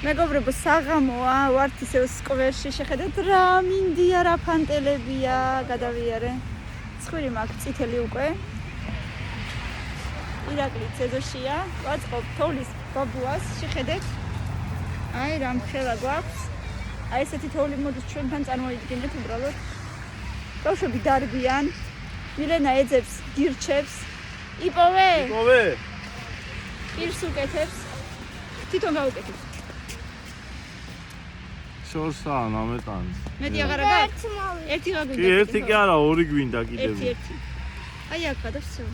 მეგობრებო, საღამოა, ვართ ისევ სკვერში, შეხედეთ რა მინდია, რა ფანტელებია, გადავიარე. ცხვირი მაქვს წითელი უკვე. ირაკლი ცეზოშია, ვაწყობ თოვლის ბაბუას, შეხედეთ. აი რა მხელა გვაქვს. აი ესეთი თოვლი მოდის ჩვენთან წარმოიდგინეთ უბრალოდ. ბავშვები დარბიან. მილენა ეძებს, გირჩევს. იპოვე? იპოვე? პირს უკეთებს. თვითონ გაუკეთებს. შორსაა ნამეტანი. მეტი აღარა გაქვს? ერთი გაგვინდა. კი, ერთი კი არა, ორი გვინდა კიდევ. ერთი. აი აქ გადავსწრებ.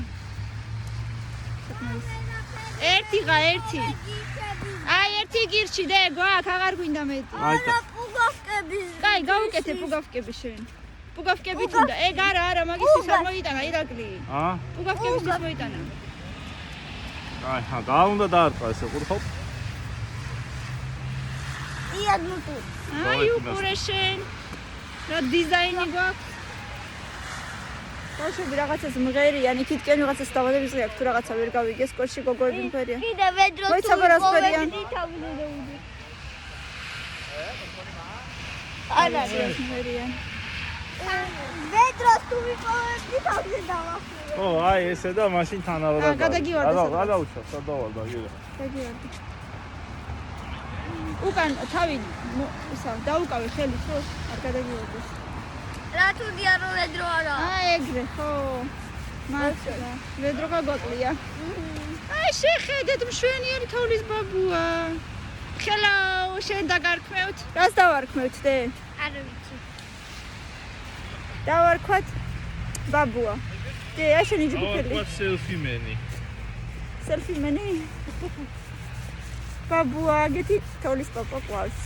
ერთი. აი ერთი გირჩი დე, გვაქვს, აღარ გვინდა მეტი. აიტა. კაი, გაუკეთე პუგავკები შენ. პუგავკებით უნდა. ეგ არა, მაგისთვის არ მოიტანა ირაკლი. პუგავკებისთვის მოიტანა. აი, გა უნდა დაარტყა ესე, ყურხობ. აი უყურე შენ. რა დიზაინი გვაქვს? ბავშვები რაღაცას მღერიან, იქითკენ რაღაცას დავადების ღია, თუ რაღაცა ვერ გავიგეს, სკოლში გოგოები მღერიან. კიდე ვედრო თუ მოიცაბარასფერიან. არა, მღერიან. ვედრო თუ ვიპოვებდი თავზე დავახურე. ო, აი ესე და მაშინ თანაბრად. გადაგივარდა სადღაც. არა უჩა, სადავარდა გირა. გადიარდი. უკან თავი ისა დაუკავე ხელი ხო? არ გადაგივარდეს. რა თუ დიარო ვედრო არა. აი ეგრე ხო. მართლა. ვედრო გაგვაკლია. აი შეხედეთ მშვენიერი თოვლის ბაბუა. ხელა შენ დაგარქმევთ. რას დავარქმევთ დე? არ ვიცი. დავარქვათ ბაბუა. დე აი შენი ჯგუფელი. ვთქვა სელფიმენი. სელფიმენი? ბაბუა, გეთი თოვლის პაპა ყავს.